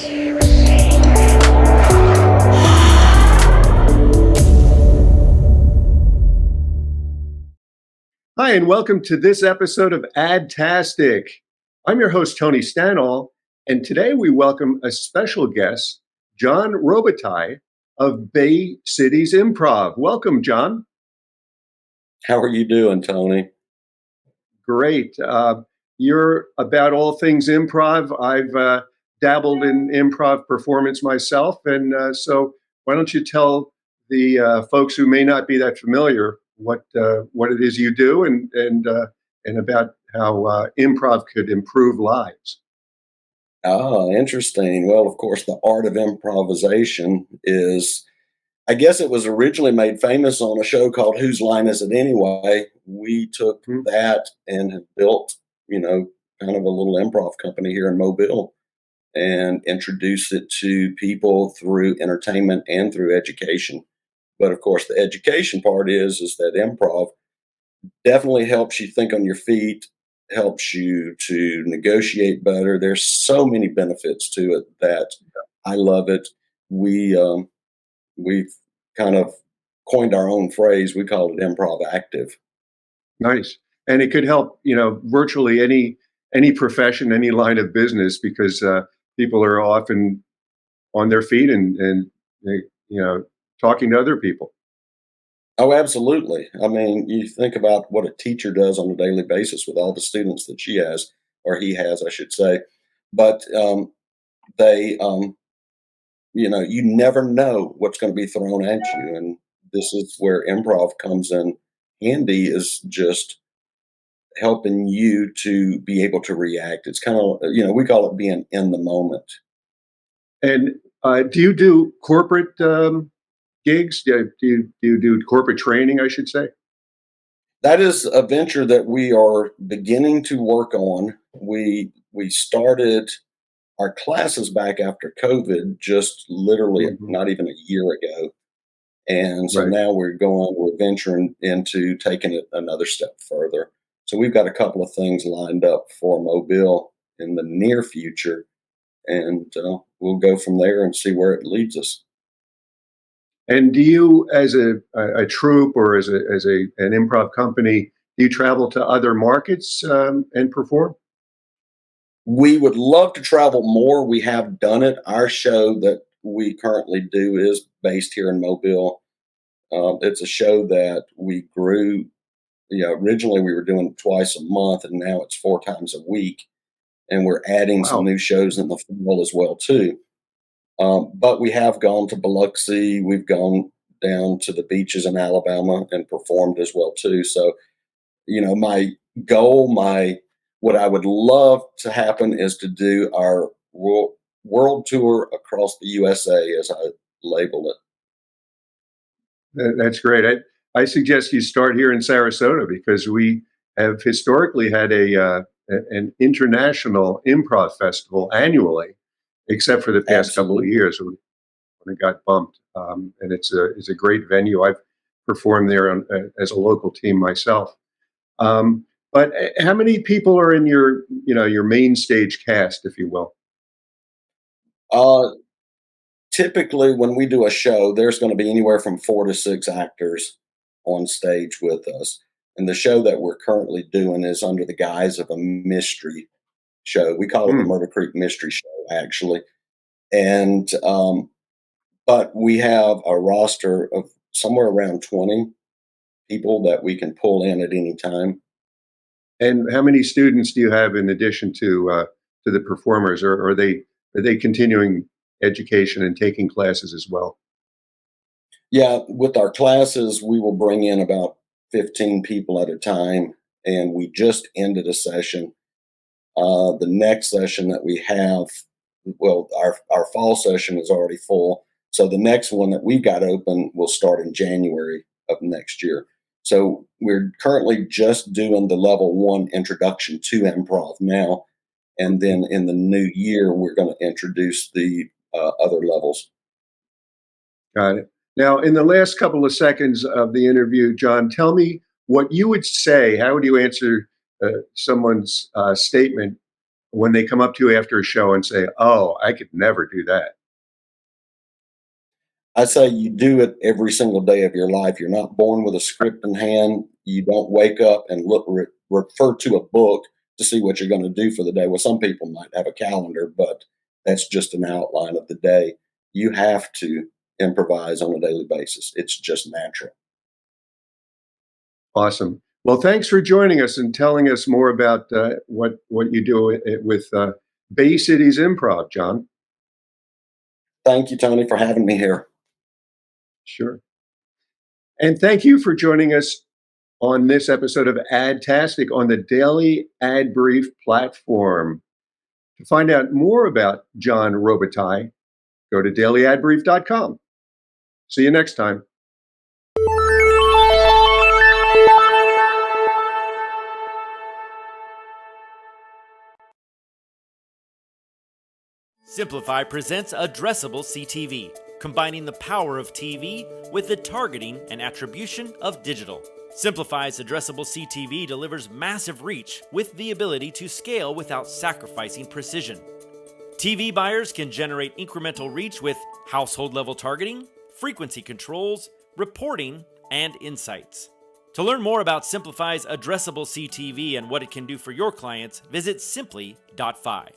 Hi, and welcome to this episode of AdTastic. I'm your host, Tony Stanall, and today we welcome a special guest, Jon Robitaille of Bay Cities Improv. Welcome, Jon. How are you doing, Tony? Great. You're about all things improv. I've dabbled in improv performance myself, and so why don't you tell the folks who may not be that familiar what it is you do and about how improv could improve lives. Ah, interesting. Well, of course, the art of improvisation is, I guess it was originally made famous on a show called Whose Line Is It Anyway? We took Hmm. that and have built, kind of a little improv company here in Mobile and introduced it to people through entertainment and through education. But of course, the education part is that improv definitely helps you think on your feet, helps you to negotiate better. There's so many benefits to it that I love it. We've kind of coined our own phrase. We call it improv active. Nice, and it could help virtually any profession, any line of business because people are often on their feet and they, talking to other people. Oh, absolutely. I mean, you think about what a teacher does on a daily basis with all the students that she has, or he has, I should say. But they, you never know what's going to be thrown at you. And this is where improv comes in handy, is just helping you to be able to react. It's kind of, we call it being in the moment. And do you do corporate gigs? Do you do corporate training? I should say. That is a venture that we are beginning to work on. We started our classes back after COVID, just literally Mhm. not even a year ago. And so Right. now we're venturing into taking it another step further. So we've got a couple of things lined up for Mobile in the near future, and we'll go from there and see where it leads us. And do you, as a troupe or as an improv company, do you travel to other markets and perform? We would love to travel more. We have done it. Our show that we currently do is based here in Mobile. It's a show that we grew. Originally we were doing it twice a month, and now it's 4 times a week. And we're adding some Wow, new shows in the fall as well too. But we have gone to Biloxi. We've gone down to the beaches in Alabama and performed as well too. So my goal, my what I would love to happen is to do our world tour across the USA, as I label it. that's great. I suggest you start here in Sarasota because we have historically had an international improv festival annually, except for the past couple of Absolutely. years when it got bumped. And it's a great venue. I've performed there as a local team myself. But how many people are in your main stage cast, if you will? Uh, Typically, when we do a show, there's going to be anywhere from 4 to 6 actors on stage with us. And the show that we're currently doing is under the guise of a mystery show. We call it the Hmm. Murder Creek Mystery Show, actually. And but we have a roster of somewhere around 20 people that we can pull in at any time. And how many students do you have in addition to the performers, or are they continuing education and taking classes as well? Yeah, with our classes, we will bring in about 15 people at a time. And we just ended a session. The next session that we have, well, our fall session is already full. So the next one that we've got open will start in January of next year. So we're currently just doing the level one introduction to improv now. And then in the new year, we're going to introduce the other levels. Got it. Now, in the last couple of seconds of the interview, Jon, tell me what you would say. How would you answer someone's statement when they come up to you after a show and say, "Oh, I could never do that"? I say you do it every single day of your life. You're not born with a script in hand. You don't wake up and refer to a book to see what you're going to do for the day. Well, some people might have a calendar, but that's just an outline of the day. You have to improvise on a daily basis. It's just natural. Awesome. Well, thanks for joining us and telling us more about what you do with Bay Cities Improv, Jon. Thank you, Tony, for having me here. Sure. And thank you for joining us on this episode of AdTastic on the Daily Ad Brief platform. To find out more about Jon Robitaille, go to dailyadbrief.com. See you next time. Simplify presents Addressable CTV, combining the power of TV with the targeting and attribution of digital. Simplify's Addressable CTV delivers massive reach with the ability to scale without sacrificing precision. TV buyers can generate incremental reach with household-level targeting, frequency controls, reporting, and insights. To learn more about Simplify's Addressable CTV and what it can do for your clients, visit simply.fi.